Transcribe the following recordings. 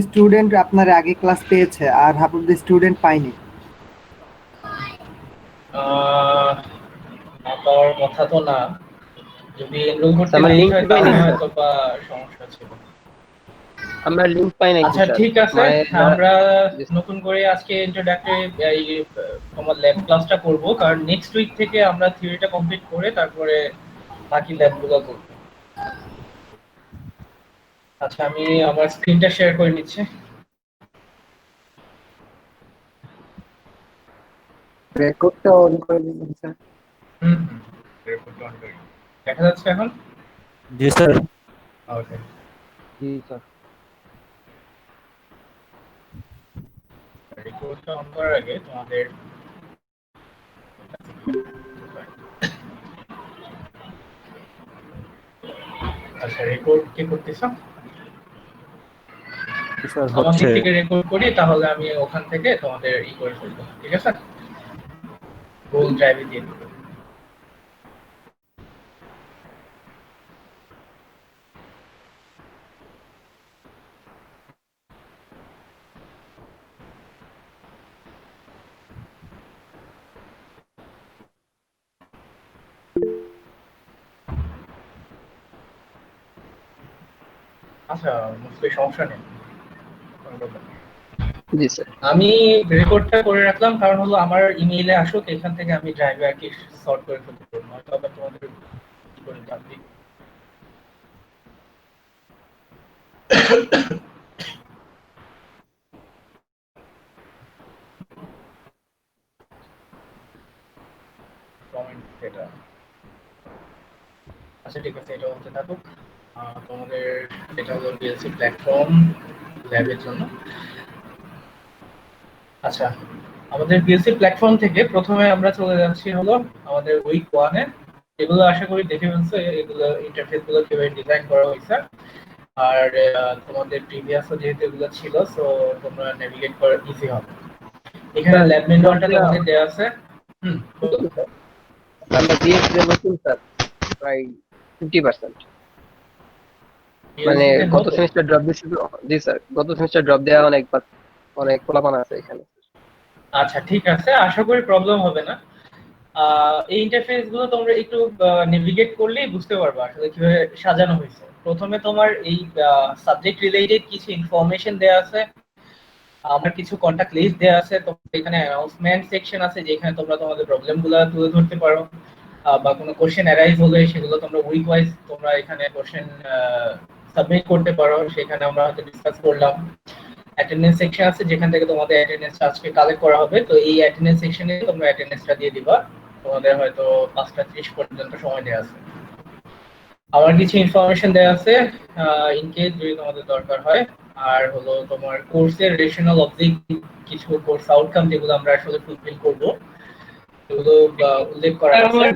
Student আপনার আগে class পেয়েছে আর হাফ অফ দ্য স্টুডেন্ট পায়নি। না পাওয়ার কথা তো না, যদি এনরোল করতে আমার লেট লিংক হয় পাই তাহলে নাই স্যার, হয়তো বা সমস্যা ছিল। আমরা লিংক পাই নাই তো আচ্ছা স্যার। ঠিক আছে, আমরা নতুন করে আজকে ইন্ট্রোডাক্টরি তোমার ল্যাব ক্লাসটা করব, কারণ নেক্সট উইক থেকে আমরা থিওরিটা কমপ্লিট করে তারপরে বাকি ল্যাবগুলো করব। আচ্ছা আমি আমার স্ক্রিনটা শেয়ার করে নিচ্ছি। রেকর্ডটা অন করে দিন স্যার। হুম হুম, রেকর্ডটা অন করে দেখা যাচ্ছে এখন? জি স্যার। ওকে, জি স্যার। রেকর্ডটা অন করার আগে তোমাদের আচ্ছা রেকর্ড কে করতেছ? স্যার আমার দিক হচ্ছে। থেকে রেকর্ড করি, তাহলে আমি ওখান থেকে তোমাদের ই করে ফেলবো, ঠিক আছে? গুগল ড্রাইভে দিয়ে দেবো। আচ্ছা মুশকিল, সমস্যা নেই, কোনো problem নেই। জি স্যার। আমি রেকর্ডটা করে রাখলাম, কারণ হলো আমার ইমেইলে আসুক, এখান থেকে আমি ড্রাইভে আর কি সর্ট করে ফেলতে পারবো, নয়তো আবার তোমাদের কি করে জানবি। কমেন্ট এটা, আচ্ছা ঠিক আছে, এটা হতে থাকুক। তোমাদের এটা হলো বিএলসি প্ল্যাটফর্ম ল্যাবের জন্য। আচ্ছা, আমাদের বিএসসি প্ল্যাটফর্ম থেকে প্রথমে আমরা চলে যাচ্ছি হলো আমাদের উইক ওয়ানে। এগুলো আশা করি দেখে ফেলছো, এগুলো ইন্টারফেস গুলো কিভাবে ডিজাইন করা হয়েছে। আর তোমাদের প্রিভিয়াসও যেহেতু এগুলো ছিল, সো তোমরা নেভিগেট করা ইজি হবে। এখানে স্যার ল্যাব ম্যানুয়ালটা তোমাদের দেওয়া আছে। বলো। স্যার, আমরা বিএসসি এর নতুন স্যার, প্রায় 50%। মানে বিএলসি তে গত নতুন? সেমিস্টার ড্রপ দিয়েছি তো। জি স্যার, গত সেমিস্টার ড্রপ দেওয়া অনেক পোলাপান আছে এখানে। আচ্ছা ঠিক আছে, আশা করি প্রবলেম হবে না। এই ইন্টারফেস গুলো তোমরা একটু নেভিগেট করলেই বুঝতে পারবে আসলে কিভাবে সাজানো হয়েছে। প্রথমে তোমার এই সাবজেক্ট রিলেটেড কিছু ইনফরমেশন দেওয়া আছে, আমার কিছু কন্টাক্ট লিস্ট দেওয়া আছে, তোমার এখানে অ্যানাউন্সমেন্ট সেকশন আছে যেখানে তোমরা তোমাদের প্রবলেমগুলো তুলে ধরতে পারো, বা কোনো কোশ্চেন অ্যারাইজ হলে সেগুলো তোমরা উইক ওয়াইজ তোমরা এখানে কোশ্চেন সাবমিট করতে পারো, সেখানে আমরা হয়তো ডিসকাস করলাম। অ্যাটেন্ডেন্স সেকশন আছে যেখান থেকে তোমাদের অ্যাটেন্ডেন্স আজকে কালেক্ট করা হবে, তো এই অ্যাটেন্ডেন্স সেকশনে তোমরা অ্যাটেন্ডেন্সটা দিয়ে দিবা। তোমাদের হয়তো 5টা 30 পর্যন্ত সময় দেওয়া আছে। আমার কিছু ইনফরমেশন দেওয়া আছে ইন কেস যদি তোমাদের দরকার হয়। আর হলো তোমার কোর্সের রেশনাল অবজেক্টিভ, কিছু কোর্স আউটকাম যেগুলো আমরা আসলে ফুলফিল করব, এগুলো উল্লেখ করা আছে।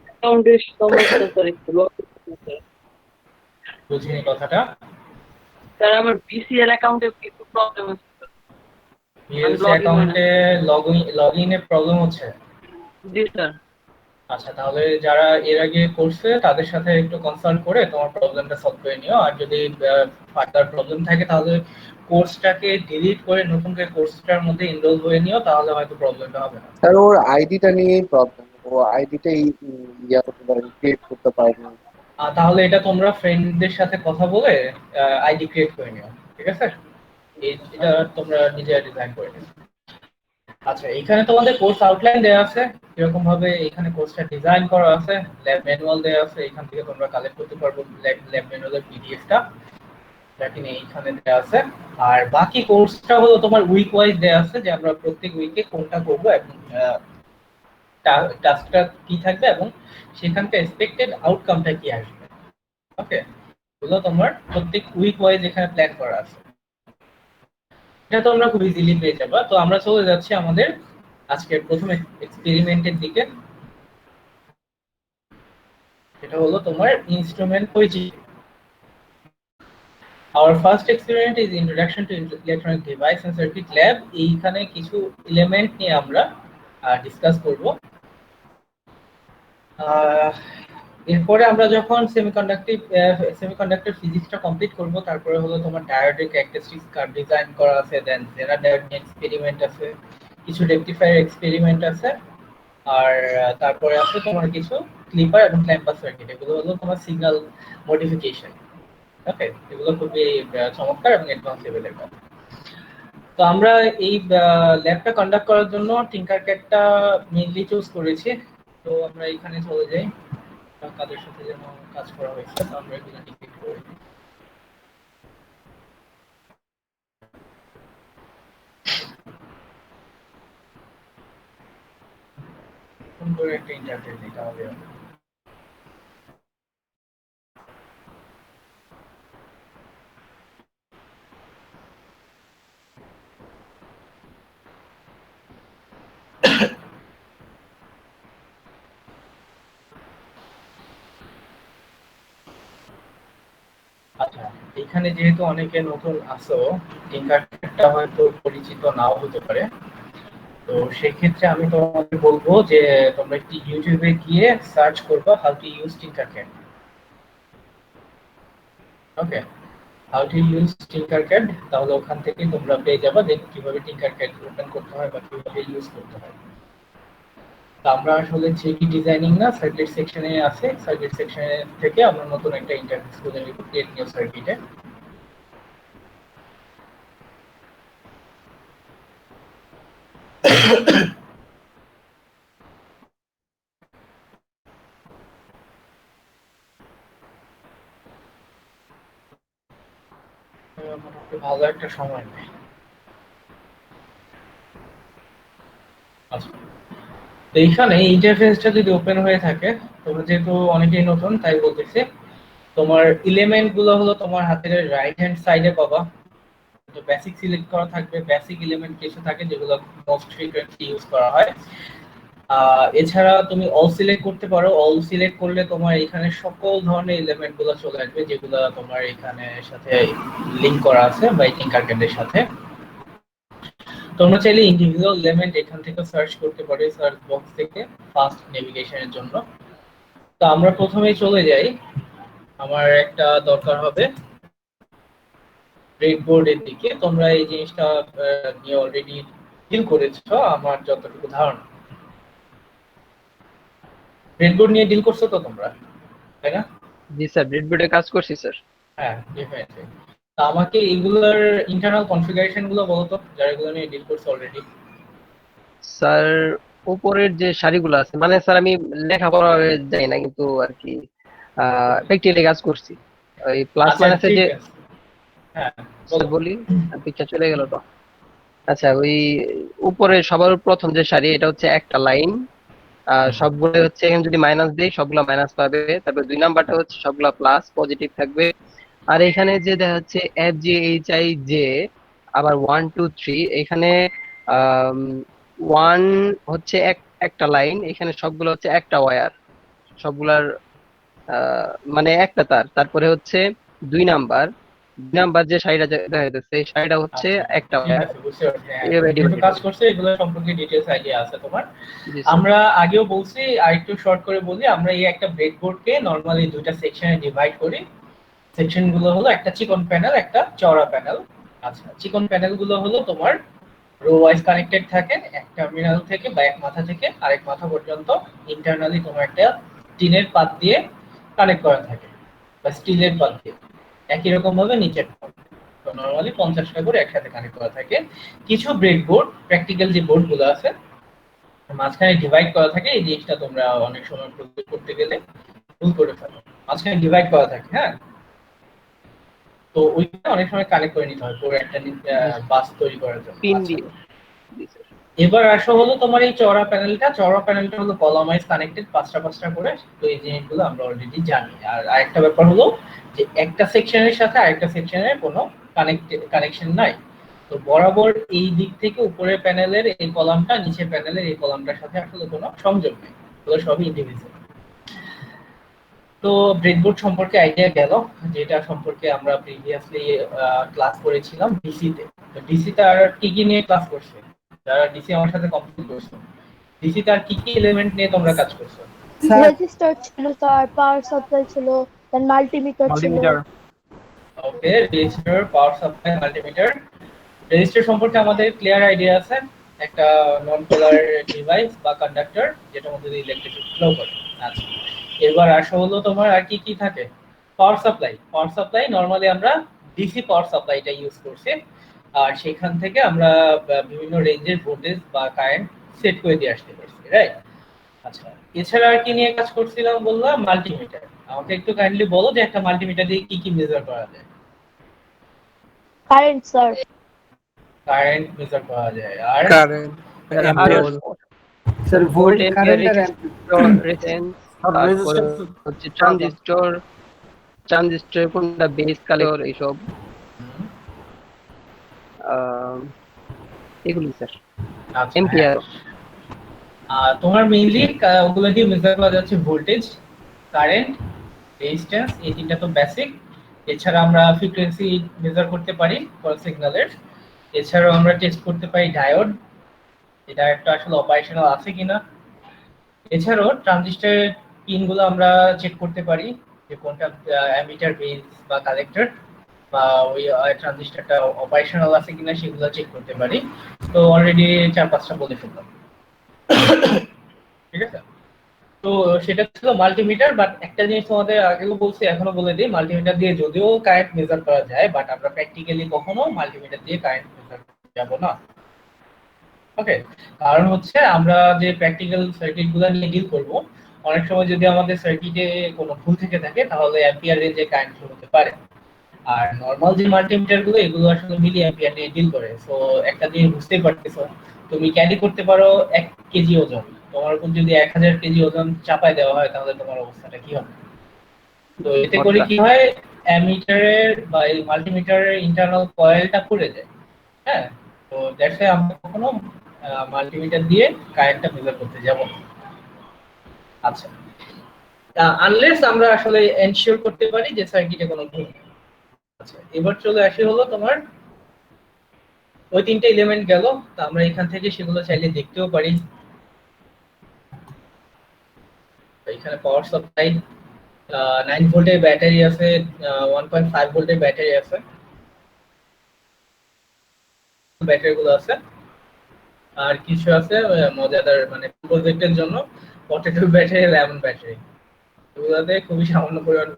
অ্যাকাউন্টের সমস্যা স্যার, একটু বুঝিনি কথাটা। স্যার আমার বিসিএল অ্যাকাউন্টে একটু প্রবলেম আছে স্যার। বিএলসি লগ ইন হয় না। অ্যাকাউন্টে লগইনে প্রবলেম হচ্ছে? জি স্যার। আচ্ছা, তাহলে যারা এর আগে করছে তাদের সাথে একটু কনসাল্ট করে তোমার প্রবলেমটা সলভ করে নিও। আর যদি ফার্দার প্রবলেম থাকে তাহলে কোর্সটাকে ডিলিট করে নতুন করে কোর্সটার মধ্যে এনরোল হয়ে নিও, তাহলে হয়তো প্রবলেমটা হবে না। স্যার ওর আইডিটা নিয়েই প্রবলেম, ও আইডিটাই ইয়া করতে পারেনি, ক্রিয়েট করতে পারেনি। তাহলে এটা তোমরা ফ্রেন্ডদের সাথে কথা বলে আইডি ক্রিয়েট করে নিও, ঠিক আছে? এটা তোমরা নিজে ডিজাইন করে নিও। আচ্ছা, এখানে তোমাদের কোর্স আউটলাইন দেওয়া আছে, কিরকম ভাবে এখানে কোর্সটা ডিজাইন করা আছে। ল্যাব ম্যানুয়াল দেওয়া আছে, এখান থেকে তোমরা কালেক্ট করতে পারবো ল্যাব ম্যানুয়ালের পিডিএফটা, যেখানে এইখানে দেওয়া আছে। আর বাকি কোর্সটা হলো তোমার উইক ওয়াইজ দেওয়া আছে, যে আমরা প্রত্যেক উইকে কোনটা করব এবং টাস্কটা কি থাকবে এবং সেখানকার এক্সপেক্টেড আউটকামটা কি আসবে। ওকে, এগুলো তোমার প্রত্যেক উইক ওয়াইজ এখানে প্ল্যান করা আছে। এটা তোমরা খুব ইজিলি পেয়ে যাবা। তো আমরা চলে যাচ্ছি আমাদের আজকের প্রথম এক্সপেরিমেন্টের দিকে। এটা হলো তোমার ইনস্ট্রুমেন্ট পরিচিতি। Our first experiment is introduction to electronic device and circuit lab. এইখানে কিছু এলিমেন্ট নিয়ে আমরা ডিসকাস করব। এরপরে আমরা যখন সেমিকন্ডাক্টর ফিজিক্সটা কমপ্লিট করব, তারপরে হলো তোমার ডায়োডিক ক্যারেক্টারিস্টিক্স কার্ভ ডিজাইন করা আছে, দেন জেনার ডায়োড এক্সপেরিমেন্ট আছে, কিছু রেকটিফায়ার এক্সপেরিমেন্ট আছে, আর তারপরে আছে তোমার কিছু ক্লিপার এবং ক্ল্যাম্পার সার্কিট। এগুলো হলো তোমার সিগন্যাল মডিফিকেশন। ওকে, এগুলো খুবই চমৎকার এবং অ্যাডভান্স লেভেলের কাজ। তো আমরা এই ল্যাবটা কন্ডাক্ট করার জন্য টিঙ্কারক্যাডটা মেইনলি চুজ করেছি। তো আমরা এখানে চলে যাই, কাদের সাথে যেন কাজ করা হয়েছে, তো আমরা এগুলো ডিলিট করি। সুন্দর একটা ইন্টারফেস দিতে হবে। আচ্ছা, এখানে যেহেতু অনেকে নতুন আসো, টিঙ্কারক্যাডটা হয়তো পরিচিত নাও হতে পারে। তো সেক্ষেত্রে আমি তোমাকে বলবো যে তোমরা একটি ইউটিউবে গিয়ে সার্চ করবা how to use Tinkercad. Okay, how to use Tinkercad, তাহলে ওখান থেকে তোমরা পেয়ে যাবা যে কিভাবে টিঙ্কারক্যাড ওপেন করতে হয় বা কিভাবে ইউজ করতে হয়। তো আমরা আসলে 3D ডিজাইনিং না, সার্কিট সেকশনে আছে। সার্কিট সেকশনে থেকে আমরা নতুন একটা ইন্টারফেস খুলে নিব, ক্রিয়েট নিউ সার্কিটে। মোটামুটি ভালো একটা সময় নেই। আচ্ছা, তো এইখানে ইন্টারফেসটা যদি ওপেন হয়ে থাকে, তোমরা যেহেতু অনেকেই নতুন তাই বলতেছি, তোমার এলিমেন্ট গুলো হলো তোমার হাতের রাইট হ্যান্ড সাইডে পাবা। তো বেসিক সিলেক্ট করা থাকবে, বেসিক এলিমেন্ট কিছু থাকে যেগুলো মোস্ট ফ্রিকোয়েন্টলি ইউজ করা হয়। এছাড়া তুমি অল সিলেক্ট করতে পারো। অল সিলেক্ট করলে তোমার এখানে সকল ধরনের এলিমেন্ট গুলো চলে আসবে যেগুলো তোমার এখানে সাথে লিংক করা আছে বা টিঙ্কারক্যাডের সাথে। তোমরা চাইলে ইন্ডিভিজুয়াল এলিমেন্ট এখান থেকে সার্চ করতে পারো সার্চ বক্স থেকে ফাস্ট নেভিগেশনের জন্য। তো আমরা প্রথমেই চলে যাই, আমার একটা দরকার হবে ব্রেডবোর্ডের দিকে। তোমরা এই জিনিসটা নিয়ে অলরেডি ডিল করেছো আমার যতটুকু ধারণা। ব্রেডবোর্ড নিয়ে ডিল করছো তো তোমরা, তাই না? জি স্যার, ব্রেডবোর্ডে কাজ করছি স্যার। হ্যাঁ, ডেফিনেটলি। তা আমাকে এগুলোর ইন্টারনাল কনফিগারেশন গুলো বলো তো, যারা এগুলো নিয়ে ডিল করছো অলরেডি। স্যার উপরের যে সারিগুলো আছে, মানে স্যার আমি লেখাপড়া যাই না কিন্তু আর কি প্র্যাকটিক্যালি কাজ করছি। ওই প্লাস আচ্ছা, মাইনাসের ঠিক যে আছে। হ্যাঁ, স্যার বলো। বলি, পিকচার চলে গেল তো। আচ্ছা, ওই উপরে সবার প্রথম যে সারি, এটা হচ্ছে একটা লাইন। সবগুলো হচ্ছে এখানে যদি মাইনাস দেই সবগুলা মাইনাস পাবে। তারপর 2 নাম্বারটা হচ্ছে সবগুলা প্লাস পজিটিভ থাকবে। আর এখানে যে দেখা যাচ্ছে F G H I J, আবার 1 2 3, এখানে 1 হচ্ছে একটা লাইন, এখানে সবগুলো হচ্ছে একটা ওয়্যার, সবগুলার মানে একটা তার। তারপরে হচ্ছে 2 নাম্বার যে সাইডটা দেখা যাচ্ছে, এই সাইডটা হচ্ছে আচ্ছা, একটা ঠিক ওয়্যার। আছে, বুঝতে পারছি। হ্যাঁ, এইভাবে তুমি যেহেতু ডিভাইডেড কাজ হবে। করছো এগুলো সম্পর্কে ডিটেলস আইডিয়া আছে তোমার। জি স্যার। আমরা আগেও বলছি, আর একটু শর্ট করে বলি, আমরা এই একটা ব্রেডবোর্ডকে নরমালি দুইটা সেকশনে ডিভাইড করি। সেকশন গুলো হলো একটা চিকন প্যানেল, একটা চওড়া প্যানেল। আচ্ছা, চিকন প্যানেল গুলো হলো তোমার রো ওয়াইজ কানেক্টেড থাকে, এক টার্মিনাল থেকে বা এক মাথা থেকে আরেক মাথা পর্যন্ত ইন্টারনালি তোমার একটা টিনের পাত দিয়ে কানেক্ট করা থাকে বা স্টিলের পাত দিয়ে। একই রকম ভাবে নিচের পাত, তো নরমালি 50টা করে একসাথে কানেক্ট করা থাকে। কিছু ব্রেডবোর্ড, প্র্যাকটিক্যাল যে বোর্ড গুলো আছে, মাঝখানে ডিভাইড করা থাকে। এই জিনিসটা তোমরা অনেক সময় প্রয়োগ করতে গেলে ভুল করে ফেলো, মাঝখানে ডিভাইড করা থাকে। হ্যাঁ, তো ওইটা অনেক সময় কানেক্ট করে নিতে হয় পুরো একটা বাস তৈরি করার জন্য। পিন আচ্ছা, দিয়ে। জি স্যার। এবার আসো হলো তোমার এই চওড়া প্যানেলটা। চওড়া প্যানেলটা হলো কলামাইজ কানেক্টেড পাঁচটা পাঁচটা করে। তো এই জিনিসগুলো আমরা অলরেডি জানি। আর আরেকটা ব্যাপার হলো যে একটা সেকশনের সাথে আরেকটা সেকশনের কোনো কানেকশন নাই। তো বরাবর এই দিক থেকে উপরের প্যানেলের এই কলামটা নিচের প্যানেলের এই কলামটার সাথে আসলে কোনো সংযোগ নেই, এগুলো সবই ইন্ডিভিজুয়াল। তো ব্রেডবোর্ড সম্পর্কে আইডিয়া গেল, যেটা সম্পর্কে আমরা প্রিভিয়াসলি ক্লাস করেছিলাম ডিসিতে। তো ডিসিতে আর কি কি নিয়ে ক্লাস করছে যারা ডিসি আমার সাথে কমপ্লিট করছো? ডিসিতে আর কি কি এলিমেন্ট নিয়ে তোমরা কাজ করছো? স্যার রেজিস্টার ছিল স্যার, পাওয়ার সাপ্লাই ছিল, দেন মাল্টিমিটার ছিল। Multimeter. Okay, resistor, power supply, multimeter. Resistor সম্পর্কে আমাদের ক্লিয়ার আইডিয়া আছে, একটা নন পোলার ডিভাইস বা কন্ডাক্টর যেটার মধ্যে দিয়ে ইলেকট্রিসিটি ফ্লো করে। আচ্ছা, এবার আসা হলো তোমার আর কি কি থাকে। Power supply, power supply normally আমরা ডিসি পাওয়ার সাপ্লাইটা ইউজ করছি, আর সেখান থেকে আমরা বিভিন্ন রেঞ্জের ভোল্টেজ বা কারেন্ট সেট করে দিয়ে আসতে পারছি, রাইট? আচ্ছা, এছাড়া আর কি নিয়ে কাজ করছিলাম বললাম, মাল্টিমিটার। আমাকে একটু কাইন্ডলি বলো যে একটা মাল্টিমিটার দিয়ে কি কি মেজার করা যায়। Current sir. কারেন্ট মেজার করা যায়, আর কারেন্ট, আর ampere, sir volt volt, current ampere, আর রেজিস্ট্যান্স, আর তারপরে রেজিস্ট্যান্স। হচ্ছে ট্রানজিস্টর কোনটা বেস কালেক্টর এইসব, এগুলি স্যার। আচ্ছা, এম্পিয়ার। তোমার মেইনলি ওগুলো দিয়ে মেজার করা যাচ্ছে ভোল্টেজ, কারেন্ট, রেজিস্ট্যান্স, এই তিনটা তো বেসিক। এছাড়া আমরা ফ্রিকোয়েন্সি মেজার করতে পারি কল সিগন্যালের। এছাড়াও আমরা টেস্ট করতে পারি ডায়োড, এটা একটা আসলে অপারেশনাল আছে কিনা। এছাড়াও ট্রানজিস্টরের পিনগুলো আমরা চেক করতে পারি যে কোনটা অ্যামিটার, বেস বা কালেক্টর, বা ওই ট্রানজিস্টরটা অপারেশনাল আছে কিনা সেগুলো চেক করতে পারি। তো অলরেডি 4-5টা বলে ফেললাম, ঠিক আছে? তো সেটা ছিল মাল্টিমিটার। বাট একটা জিনিস তোমাদের আগেও বলছি, এখনো বলে দিই, মাল্টিমিটার দিয়ে যদিও কারেন্ট মেজার করা যায়, বাট আমরা প্র্যাকটিক্যালি কখনো মাল্টিমিটার দিয়ে কারেন্ট মেজার করতে যাব না। ওকে, কারণ হচ্ছে আমরা যে প্র্যাকটিক্যাল সার্কিটগুলো নিয়ে ডিল করব, অনেক সময় যদি আমাদের সার্কিটে কোনো ভুল থেকে থাকে তাহলে অ্যাম্পিয়ার রেঞ্জে কারেন্ট ফ্লো হতে পারে। আর নরমাল যে মাল্টিমিটার গুলো, এগুলো আসলে মিলি অ্যাম্পিয়ার নিয়ে ডিল করে। সো একটা জিনিস বুঝতেই পারতেছো, তুমি ক্যারি করতে পারো 1 কেজি ওজন, তোমার উপর যদি 1000 কেজি ওজন চাপায় দেওয়া হয় তাহলে তোমার অবস্থাটা কি হবে? তো এতে করে কি হয়, অ্যামিটারের বা এই মাল্টিমিটারের ইন্টারনাল কয়েলটা পুড়ে যায়। হ্যাঁ, তো দ্যাটস আমরা কখনো মাল্টিমিটার দিয়ে কারেন্টটা মেজার করতে যাব না। আচ্ছা, আনলেস আমরা আসলে এনশিওর করতে পারি যে সার্কিটে কোনো ভুল নেই। আচ্ছা, এবার চলে আসি হলো তোমার ওই তিনটে এলিমেন্ট গেল। তো আমরা এখান থেকে সেগুলো চাইলে দেখতেও পারি। এখানে পাওয়ার সাপ্লাই, 9 ভোল্টের ব্যাটারি আছে, 1.5 ভোল্টের ব্যাটারি আছে, ব্যাটারিগুলো আছে। আর কিছু আছে মজাদার, মানে প্রজেক্টের জন্য পটেটো ব্যাটারি, লেমন ব্যাটারি, এগুলোতে খুবই সামান্য পরিমাণ।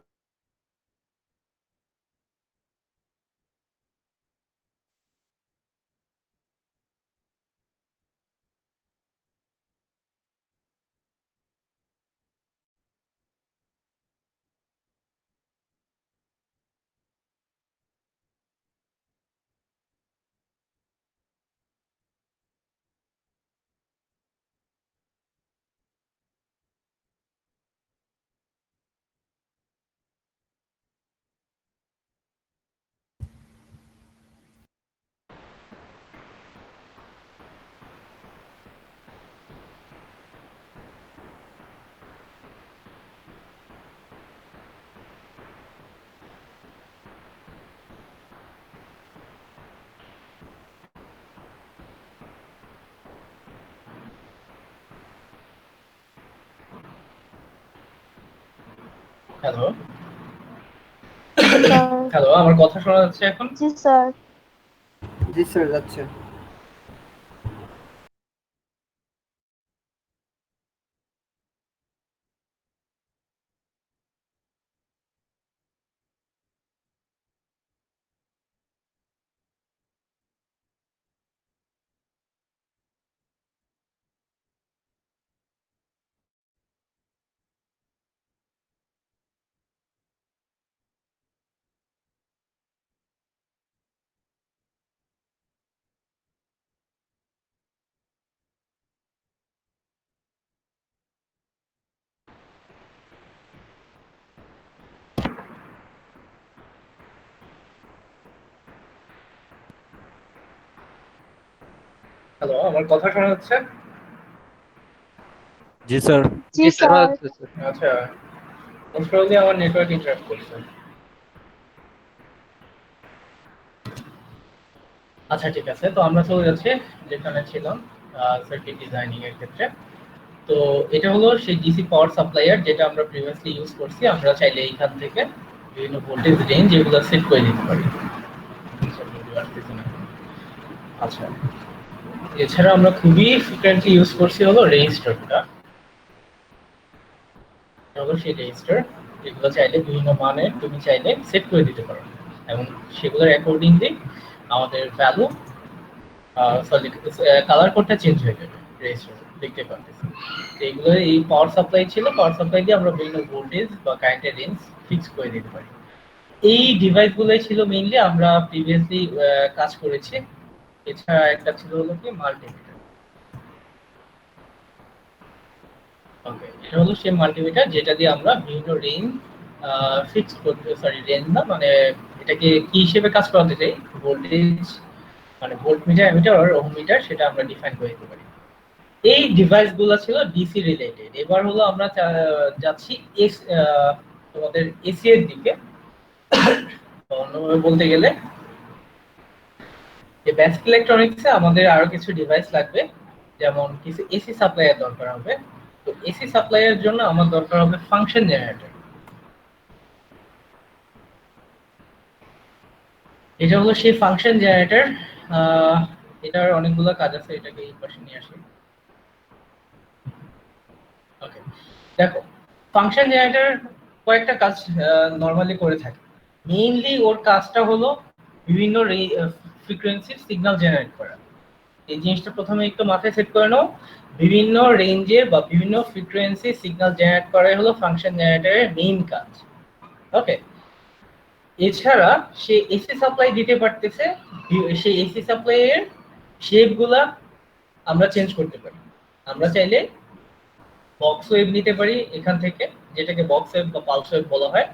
হ্যালো, হ্যালো, আমার কথা শোনা যাচ্ছে এখন? জি স্যার। জি স্যার যাচ্ছে। হ্যালো, আমার কথা শোনা যাচ্ছে? জি স্যার। জি স্যার। আচ্ছা, মোস্ট প্রবাবলি আমার নেটওয়ার্ক ইন্টারাপ্ট করছে। আচ্ছা, ঠিক আছে, তো আমরা চলে যাচ্ছি যেখানে ছিলাম সার্কিট ডিজাইনিং এর ক্ষেত্রে। তো এটা হলো সেই ডিসি পাওয়ার সাপ্লাইয়ার যেটা আমরা প্রিভিয়াসলি ইউজ করছি। আমরা চাইলে এইখান থেকে বিভিন্ন ভোল্টেজ রেঞ্জ এগুলো সেট করে দিতে পারি। আচ্ছা, এছাড়া আমরা খুবই ফ্রিকোয়েন্টলি ইউজ করছি হলো রেজিস্টারটা। হলো সেই রেজিস্টার, এগুলো চাইলে বিভিন্ন মানে তুমি চাইলে সেট করে দিতে পারো এবং সেগুলোর অ্যাকর্ডিংলি আমাদের ভ্যালু সরি কালার কোডটা চেঞ্জ হয়ে যাবে রেজিস্টার দেখতে পাচ্ছি। তো এগুলো এই পাওয়ার সাপ্লাই ছিল, পাওয়ার সাপ্লাই দিয়ে আমরা বিভিন্ন ভোল্টেজ বা কারেন্টের রেঞ্জ ফিক্স করে দিতে পারি। এই ডিভাইসগুলোই ছিল মেইনলি আমরা প্রিভিয়াসলি কাজ করেছি। এছাড়া একটা ছিল হলো কি মাল্টিমিটার। ওকে, এটা হলো সেই মাল্টিমিটার যেটা দিয়ে আমরা বিভিন্ন রেঞ্জ ফিক্স করতে, সরি রেঞ্জ না মানে এটাকে কি হিসেবে কাজ করাতে চাই, ভোল্টেজ মানে ভোল্টমিটার, অ্যামিটার আর ওহম মিটার, সেটা আমরা ডিফাইন করে দিতে পারি। এই ডিভাইসগুলো ছিল ডিসি রিলেটেড। এবার হলো আমরা যাচ্ছি তোমাদের এসি এর দিকে। অন্যভাবে বলতে গেলে যে বেসিক ইলেকট্রনিক্সে আমাদের আরো কিছু ডিভাইস লাগবে, যেমন কিছু এসি সাপ্লাইয়ের দরকার হবে। তো এসি সাপ্লাইয়ের জন্য আমার দরকার হবে ফাংশন জেনারেটর। এটা হলো সেই ফাংশন জেনারেটর। এটার অনেকগুলো কাজ আছে, এটাকে এই পাশে নিয়ে আসি। ওকে, দেখো ফাংশন জেনারেটর কয়েকটা কাজ নরমালি করে থাকে। মেইনলি ওর কাজটা হলো বিভিন্ন ফ্রিকোয়েন্সির সিগন্যাল জেনারেট করা। এই জিনিসটা প্রথমে একটু মাথায় সেট করে নাও। বিভিন্ন রেঞ্জের বা বিভিন্ন ফ্রিকোয়েন্সি সিগন্যাল জেনারেট করাই হলো ফাংশন জেনারেটরের মেইন কাজ। ওকে, এছাড়া সে এসি সাপ্লাই দিতে পারতেছে, সেই এসি সাপ্লাইয়ের শেপগুলা আমরা চেঞ্জ করতে পারি। আমরা চাইলে বক্স ওয়েভ নিতে পারি এখান থেকে, যেটাকে বক্স ওয়েভ বা পালস ওয়েভ বলা হয়।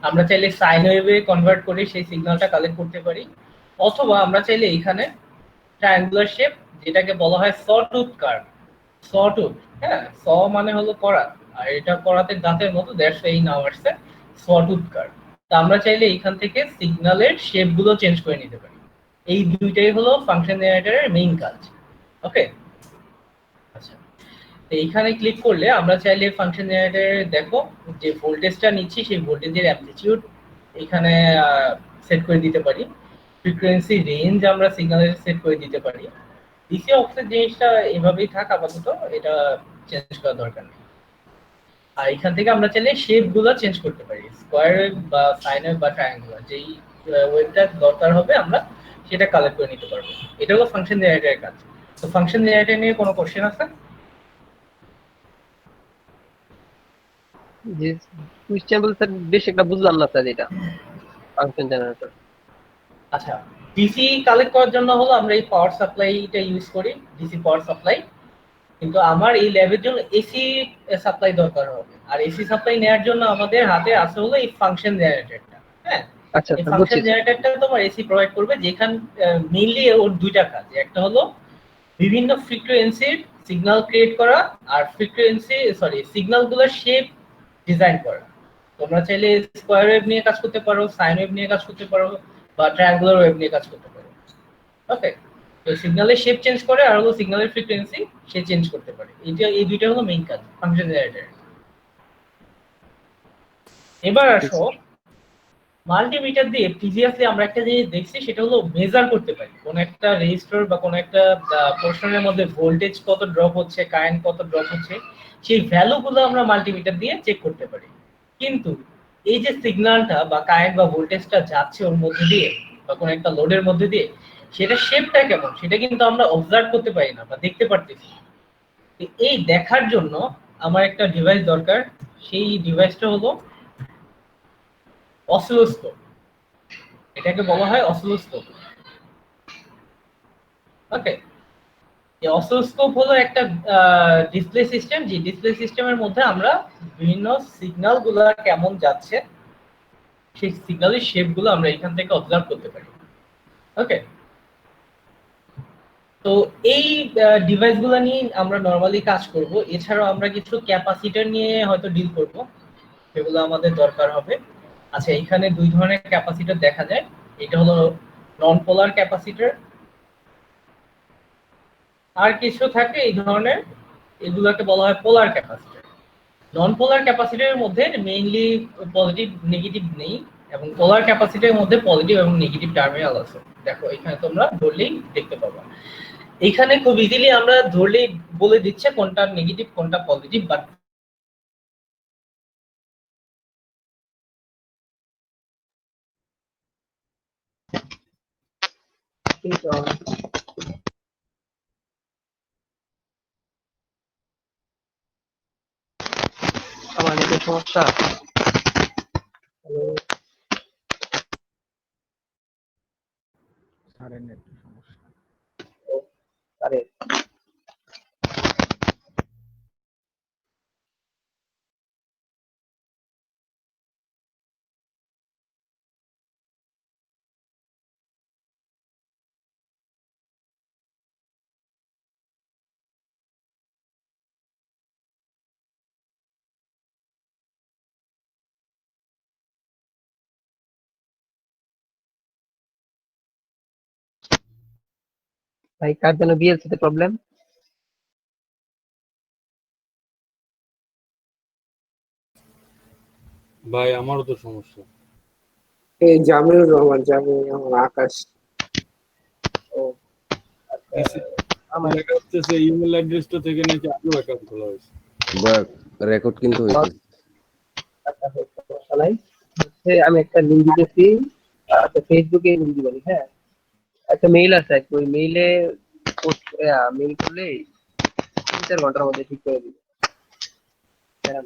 আমরা চাইলে সাইন ওয়েভে কনভার্ট করে সেই সিগন্যালটা কালেক্ট করতে পারি, অথবা আমরা চাইলে এখানে ট্রায়াঙ্গুলার শেপ, যেটাকে বলা হয় সটুথ কার্ভ। সটুথ, হ্যাঁ, স মানে হলো করাত, আর এটা করাতে দাঁতের মতো, দ্যাটস এই নাম আসছে সটুথ কার্ভ। তো আমরা চাইলে এখান থেকে সিগন্যালের শেপগুলো চেঞ্জ করে নিতে পারি। এই দুইটাই হলো ফাংশন জেনারেটরের মেইন কাজ। ওকে, আচ্ছা, তো এইখানে ক্লিক করলে আমরা চাইলে ফাংশন জেনারেটরে দেখো যে ভোল্টেজটা নিচ্ছি সেই ভোল্টেজের অ্যামপ্লিটিউড এখানে সেট করে দিতে পারি। ফ্রিকোয়েন্সি রেঞ্জ আমরা সিগন্যালের সেট করে দিতে পারি। ডিসি অফসেট জিনিসটা এভাবেই থাক আপাতত, এটা চেঞ্জ করার দরকার নেই। আর এখান থেকে আমরা চাইলে শেপগুলো চেঞ্জ করতে পারি, স্কোয়ার ওয়েভ বা সাইন ওয়েভ বা ট্রায়াঙ্গুলার, যেই ওয়েভটা দরকার হবে আমরা সেটা কালেক্ট করে নিতে পারবো। এটা হলো ফাংশন জেনারেটরের কাজ। তো ফাংশন জেনারেটর নিয়ে কোনো কোশ্চেন আছে? জি, কোশ্চেন বলতে বেশ একটা বুঝলাম না স্যার এটা ফাংশন জেনারেটর। আচ্ছা, ডিসি কালেক্ট করার জন্য হলো আমরা এই পাওয়ার সাপ্লাইটা ইউজ করি, ডিসি পাওয়ার সাপ্লাই। কিন্তু আমার এই ল্যাবের জন্য এসি সাপ্লাই দরকার হবে, আর এসি সাপ্লাই নেওয়ার জন্য আমাদের হাতে আছে হলো এই ফাংশন জেনারেটরটা। হ্যাঁ, আচ্ছা এই স্যার, ফাংশন বুঝছি। জেনারেটরটা তোমার এসি প্রোভাইড করবে, যেখানে মেইনলি ওর দুইটা কাজ। একটা হলো বিভিন্ন ফ্রিকোয়েন্সির সিগন্যাল ক্রিয়েট করা, আর সিগন্যালগুলোর শেপ ডিজাইন করা। তোমরা চাইলে স্কোয়ার ওয়েভ নিয়ে কাজ করতে পারো, সাইন ওয়েভ নিয়ে কাজ করতে পারো, বা ট্রায়াঙ্গুলার ওয়েভ নিয়ে কাজ করতে পারো। ওকে, তো সিগন্যালের শেপ চেঞ্জ করে আর হলো সিগন্যালের ফ্রিকোয়েন্সি সে চেঞ্জ করতে পারে। এই দুইটা হলো মেইন কাজ ফাংশন জেনারেটর। এবার আসো মাল্টিমিটার দিয়ে প্রিভিয়াসলি আমরা একটা জিনিস দেখছি, সেটা হলো মেজার করতে পারি কোন একটা রেজিস্টর বা কোন একটা পোর্শনের মধ্যে ভোল্টেজ কত ড্রপ হচ্ছে, কারেন্ট কত ড্রপ হচ্ছে, সেই ভ্যালুগুলো আমরা মাল্টিমিটার দিয়ে চেক করতে পারি। কিন্তু এই যে সিগন্যালটা বা কারেন্ট বা ভোল্টেজটা যাচ্ছে ওর মধ্যে দিয়ে বা কোন একটা লোডের মধ্যে দিয়ে, সেটা শেপটা কেমন সেটা কিন্তু আমরা অবজার্ভ করতে পারি না বা দেখতে পারতেছি। এই দেখার জন্য আমার একটা ডিভাইস দরকার। সেই ডিভাইসটা হলো অসিলোস্কোপ। এটাকে বলা হয় অসিলোস্কোপ। ওকে, এই অসিলোস্কোপ হলো একটা ডিসপ্লে সিস্টেম, যে ডিসপ্লে সিস্টেমের মধ্যে আমরা বিভিন্ন সিগন্যাল গুলো কেমন যাচ্ছে সেই সিগন্যালের শেপ গুলো আমরা এখান থেকে অবজার্ভ করতে পারি। ওকে, তো এই ডিভাইসগুলো নিয়ে আমরা নরমালি কাজ করব। এছাড়াও আমরা কিছু ক্যাপাসিটর নিয়ে হয়তো ডিল করব, সেগুলো আমাদের দরকার হবে। আচ্ছা, এখানে দুই ধরনের ক্যাপাসিটর দেখা যায়। এটা হলো নন পোলার ক্যাপাসিটর, আর কিছু থাকে এই ধরনের এগুলোকে বলা হয় পোলার ক্যাপাসিটর। নন পোলার ক্যাপাসিটরের মধ্যে মেইনলি পজিটিভ নেগেটিভ নেই, এবং পোলার ক্যাপাসিটরের মধ্যে পজিটিভ এবং নেগেটিভ টার্মিনাল আছে। দেখো এখানে তোমরা ধরলেই দেখতে পাবা, এখানে খুব ইজিলি আমরা ধরলেই বলে দিচ্ছে কোনটা নেগেটিভ কোনটা পজিটিভ। বাট কিন্তু আমার নেটের সমস্যা। হ্যালো, স্যারের নেট সমস্যা। আরে ভাই কার জন্য বিএলসি তে প্রবলেম? ভাই আমারও তো সমস্যা। এই জামিউর রহমান আকাশ। ও দিছে আমার দেখা যাচ্ছে যে ইমেল অ্যাড্রেসটা থেকে নাকি আরো অ্যাকাউন্ট খোলা হয়েছে। রেকর্ড কিন্তু হইতেছে। সমস্যা নাই। আমি একটা লিঙ্ক দিতেছি, ফেসবুকে লিঙ্ক দিবেন। হ্যাঁ, একটা মেইল আছে, ওই মেইলে পোস্ট মেইল করলে 3-4 ঘন্টার মধ্যে ঠিক করে দিবে। হ্যাঁ,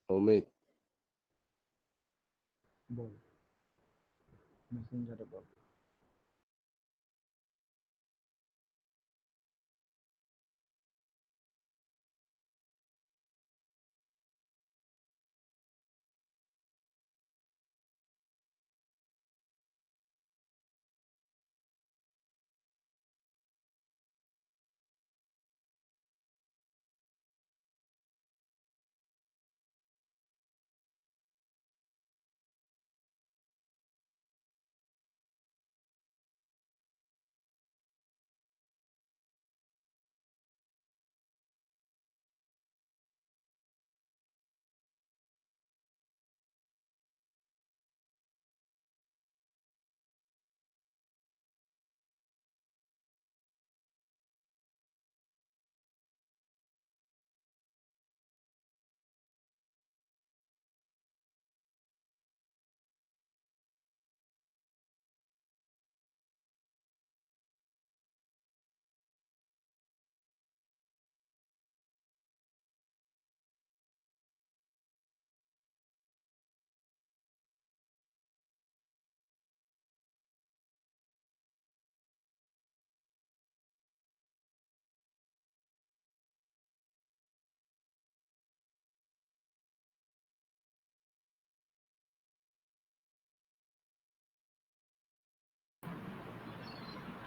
অমিত বল, মেসেঞ্জারে বল।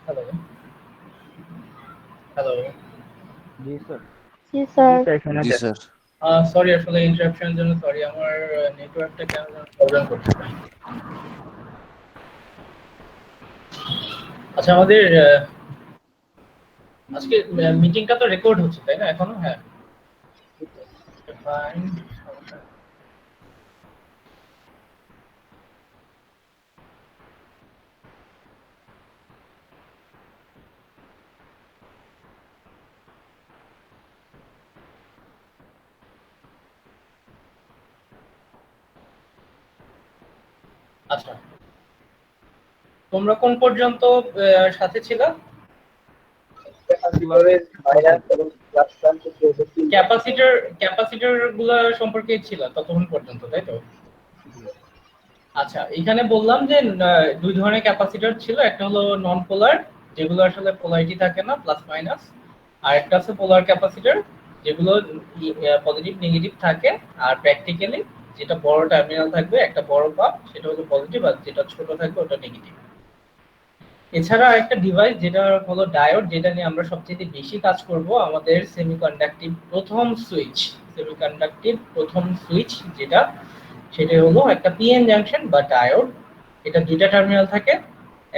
Hello hello. জি স্যার। জি স্যার। জি স্যার। সরি, আসলে ইন্টারাপশনের জন্য সরি, আমার নেটওয়ার্কটা কেন প্রবলেম করছে। আচ্ছা, আমাদের আজকে মিটিংটা তো রেকর্ড হচ্ছে তাই না এখনো? হ্যাঁ, ফাইন। আচ্ছা, তোমরা কোন পর্যন্ত সাথে ছিল? ক্যাপাসিটর গুলো সম্পর্কে ছিল ততক্ষণ পর্যন্ত, তাই তো? আচ্ছা, এখানে বললাম যে দুই ধরনের ক্যাপাসিটর ছিল, একটা হলো নন পোলার, যেগুলো আসলে পোলারিটি থাকে না, প্লাস মাইনাস, আর একটা আছে পোলার ক্যাপাসিটর, যেগুলো পজিটিভ নেগেটিভ থাকে। আর প্র্যাকটিক্যালি যেটা বড় টার্মিনাল থাকবে, একটা বড় পাপ, সেটা হলো পজিটিভ, আর যেটা ছোট থাকবে ওটা নেগেটিভ। এছাড়া একটা ডিভাইস যেটা হলো ডায়োড, যেটা নিয়ে আমরা সবচেয়ে বেশি কাজ করব, আমাদের সেমিকন্ডাক্টিভ প্রথম সুইচ যেটা, সেটা হলো একটা পিএন জাংশন বা ডায়োড। এটা দুইটা টার্মিনাল থাকে,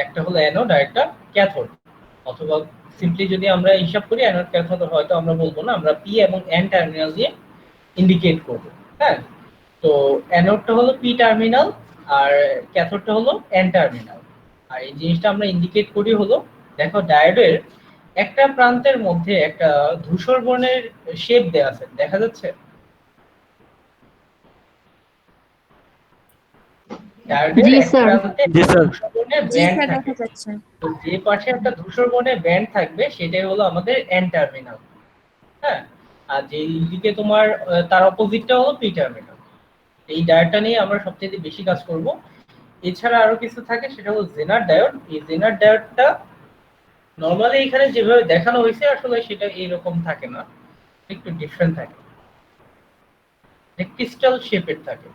একটা হলো অ্যানোড আর একটা ক্যাথোড। অথবা সিম্পলি যদি আমরা হিসাব করি অ্যানোড ক্যাথোড হয়তো আমরা বলবো না, আমরা পি এবং এন টার্মিনাল দিয়ে ইন্ডিকেট করব। হ্যাঁ, তো অ্যানোডটা হলো পি টার্মিনাল আর ক্যাথোডটা হলো এন টার্মিনাল। আর এই জিনিসটা আমরা ইন্ডিকেট করি হলো, দেখো ডায়োডের একটা প্রান্তের মধ্যে একটা ধূসর বর্ণের শেপ দেয়া আছে, দেখা যাচ্ছে? ডায়োডের জি এক স্যার। প্রান্তে জি স্যার। ধূসর বর্ণের জি ব্যান্ড স্যার, থাকে। দেখা যাচ্ছে। তো যে পাশে একটা ধূসর বর্ণের ব্যান্ড থাকবে সেটাই হলো আমাদের এন টার্মিনাল। হ্যাঁ, আর যেই দিকে তোমার তার অপোজিটটা হলো পি টার্মিনাল। এই ডায়োডটা নিয়ে আমরা সবচেয়ে বেশি কাজ করব। এছাড়া আরো কিছু থাকে, সেটা হলো জেনার ডায়োড। এই জেনার ডায়োডটা নরমালি এখানে যেভাবে দেখানো হয়েছে আসলে সেটা এইরকম থাকে না, একটু ডিফারেন্ট থাকে, ক্রিস্টাল শেপের থাকে।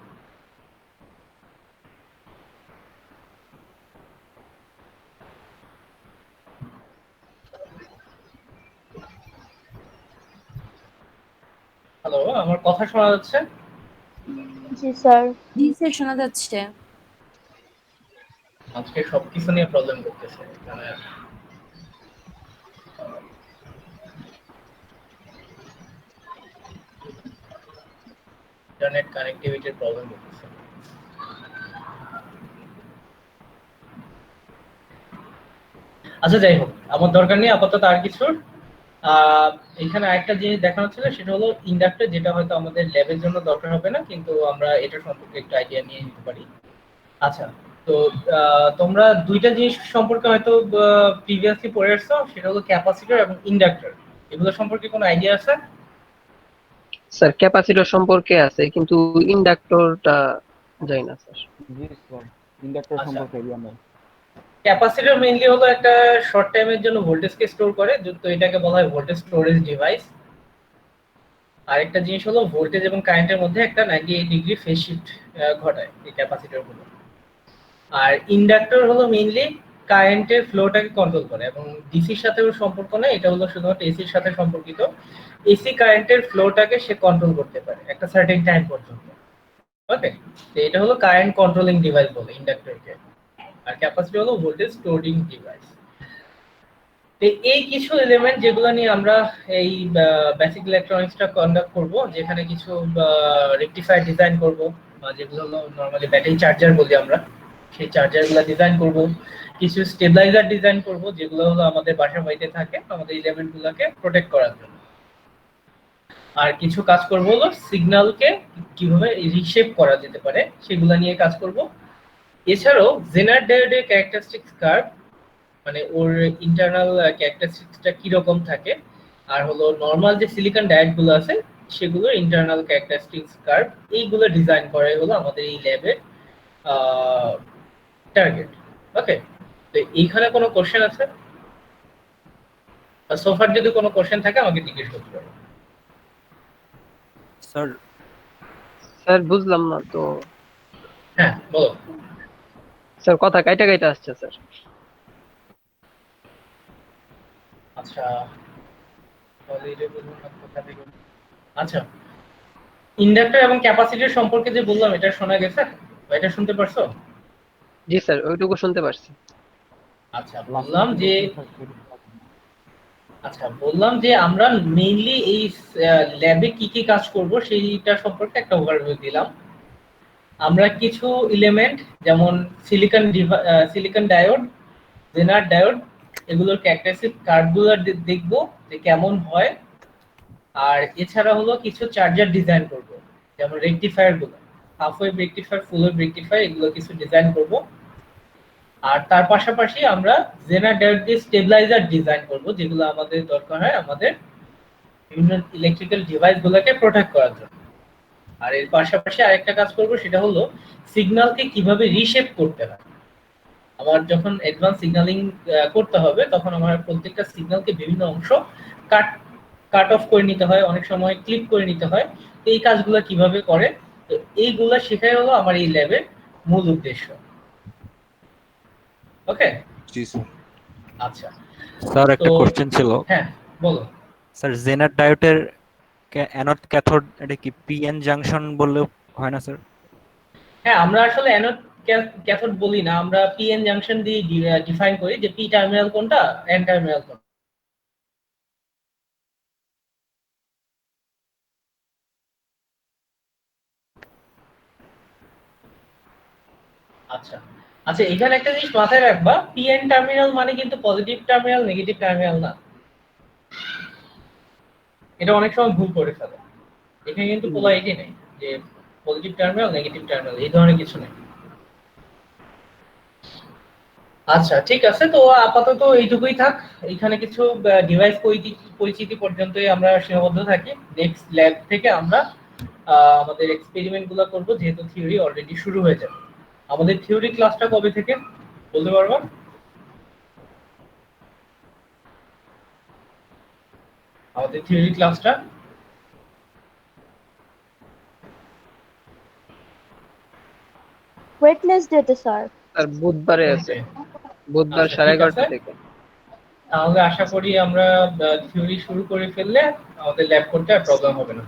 হ্যালো, আমার কথা শোনা যাচ্ছে? জি স্যার। জি স্যার, শোনা যাচ্ছে। আজকে সবকিছু নিয়ে প্রবলেম করতেছে মানে ইন্টারনেট কানেক্টিভিটির প্রবলেম করতেছে। আচ্ছা, যাই হোক, আমার দরকার নেই আপাতত আর কিছুর। এখানে আরেকটা জিনিস দেখানো ছিল, সেটা হলো ইন্ডাক্টর, যেটা হয়তো আমাদের ল্যাবের জন্য দরকার হবে না, কিন্তু আমরা এটা সম্পর্কে একটু আইডিয়া নিয়ে নিতে পারি। আচ্ছা, তো তোমরা দুইটা জিনিস সম্পর্কে হয়তো প্রিভিয়াসলি পড়ে আসছো, সেটা হলো ক্যাপাসিটর এবং ইন্ডাক্টর। এগুলো সম্পর্কে কোনো আইডিয়া আছে? স্যার ক্যাপাসিটর সম্পর্কে আছে, কিন্তু ইন্ডাক্টরটা জানি না স্যার। জি স্যার, ইন্ডাক্টর আচ্ছা। সম্পর্কে আইডিয়া নেই। ক্যাপাসিটর মেইনলি হলো একটা শর্ট টাইমের জন্য ভোল্টেজকে স্টোর করে, তো এটাকে বলা হয় ভোল্টেজ স্টোরেজ ডিভাইস। আরেকটা জিনিস হলো ভোল্টেজ এবং কারেন্টের মধ্যে একটা 98 ডিগ্রি ফেজ শিফট ঘটায় এই ক্যাপাসিটর গুলো। আর ইন্ডাক্টর হলো মেইনলি কারেন্টের ফ্লোটাকে কন্ট্রোল করে, এবং ডিসির সাথে ওর সম্পর্ক নেই, এটা হলো শুধুমাত্র এসির সাথে সম্পর্কিত। এসি কারেন্টের ফ্লোটাকে সে কন্ট্রোল করতে পারে একটা সার্টেন টাইম পর্যন্ত। ওকে, তো এটা হলো কারেন্ট কন্ট্রোলিং ডিভাইস বলে ইন্ডাক্টরকে। আর ক্যাপাসিটর হলো ভোল্টেজ স্টোরিং ডিভাইস। তো এই কিছু এলিমেন্ট যেগুলো নিয়ে আমরা এই বেসিক ইলেকট্রনিক্সটা কন্ডাক্ট করব, যেখানে কিছু রেকটিফায়ার ডিজাইন করব, বা যেগুলো হলো নরমালি ব্যাটারি চার্জার বলি আমরা, সেই চার্জারগুলো ডিজাইন করব। কিছু স্টেবিলাইজার ডিজাইন করব, যেগুলো হলো আমাদের বাসার বাড়িতে থাকে আমাদের এলিমেন্টগুলোকে প্রোটেক্ট করার জন্য। আর কিছু কাজ করব হলো সিগন্যালকে কিভাবে রিশেপ করা যেতে পারে সেগুলো নিয়ে কাজ করব। এছাড়াও জেনার ডায়োডের ক্যারেক্টারিস্টিক্স কার্ভ, মানে ওর ইন্টারনাল ক্যারেক্টারিস্টিক্সটা কি রকম থাকে, আর হলো নরমাল যে সিলিকন ডায়োড গুলো আছে সেগুলোর ইন্টারনাল ক্যারেক্টারিস্টিক্স কার্ভ, এইগুলো ডিজাইন করাই হলো আমাদের এই ল্যাবের টার্গেট। ওকে, তো এইখানে কোনো কোশ্চেন আছে? সোফার যদি কোনো কোশ্চেন থাকে আমাকে জিজ্ঞেস করতে পারো। স্যার স্যার বুঝলাম না তো। হ্যাঁ, বলো। স্যার কথা কাইটা কাইটা আসছে স্যার। আচ্ছা, আচ্ছা, ইন্ডাক্টর এবং ক্যাপাসিটর সম্পর্কে যে বললাম এটা শোনা গেছে বা এটা শুনতে পারছো? জি স্যার, ওইটুকু শুনতে পারছি। আচ্ছা, বললাম যে আমরা মেইনলি এই ল্যাবে কি কি কাজ করব সেইটা সম্পর্কে একটা ওভারভিউ দিলাম। আমরা কিছু এলিমেন্ট যেমন সিলিকন ডায়োড, জেনার ডায়োড, এগুলোর ক্যারেক্টারিস্টিক কার্ভগুলো দেখব যে কেমন হয়। আর এছাড়া হলো কিছু চার্জার ডিজাইন করব, যেমন রেকটিফায়ার গুলো, হাফ ওয়েভ রেকটিফায়ার, ফুল ওয়েভ রেকটিফায়ার, এগুলো কিছু ডিজাইন করব। আর তার পাশাপাশি আমরা জেনার ডায়োড দিয়ে স্টেবিলাইজার ডিজাইন করব, যেগুলো আমাদের দরকার হয় আমাদের বিভিন্ন ইলেকট্রিক্যাল ডিভাইস গুলোকে প্রোটেক্ট করার জন্য। আর এর পাশাপাশি আরেকটা কাজ করব, সেটা হলো সিগন্যালকে কিভাবে রিশেপ করতে হয়। আমার যখন অ্যাডভান্স সিগন্যালিং করতে হবে, তখন আমার প্রত্যেকটা সিগন্যালকে বিভিন্ন অংশ কাট কাট অফ করে নিতে হয়, অনেক সময় ক্লিপ করে নিতে হয়। তো এই কাজগুলো কিভাবে করে, তো এইগুলা শেখাই হলো আমার এই ল্যাবের মূল উদ্দেশ্য। ওকে, জি স্যার। আচ্ছা স্যার একটা তো কোশ্চেন ছিল। হ্যাঁ বলো। স্যার জেনার ডায়োডের অ্যানোড ক্যাথোড এটা কি পিএন জাংশন বললে হয় না স্যার? হ্যাঁ, আমরা আসলে অ্যানোড ক্যাথোড বলি না, আমরা পিএন জাংশন দিয়ে ডিফাইন করি যে পি টার্মিনাল কোনটা, এন টার্মিনাল কোনটা। আচ্ছা আচ্ছা, এখানে একটা জিনিস মাথায় রাখবা, পিএন টার্মিনাল মানে কিন্তু পজিটিভ টার্মিনাল নেগেটিভ টার্মিনাল না। এটা অনেক সময় ভুল করে ফেলে। এখানে কিন্তু পোলারিটি নেই যে পজিটিভ টার্মিনাল নেগেটিভ টার্মিনাল, এই ধরনের কিছু নেই। আচ্ছা ঠিক আছে, তো আপাতত এইটুকুই থাক। এখানে কিছু ডিভাইস পরিচিতি পর্যন্তই আমরা সীমাবদ্ধ থাকি। নেক্সট ল্যাব থেকে আমরা আমাদের এক্সপেরিমেন্ট গুলো করবো, যেহেতু থিওরি অলরেডি শুরু হয়ে যাবে। আমাদের থিওরি ক্লাসটা কবে থেকে বলতে পারবো? আমাদের থিওরি ক্লাসটা ওয়েডনেসডেতে স্যার। আর বুধবারে আছে, বুধবার আচ্ছা, ঠিক 11:30 আছে। থেকে। তাহলে আশা করি আমরা থিওরি শুরু করে ফেললে আমাদের ল্যাব করতে আর প্রবলেম হবে না।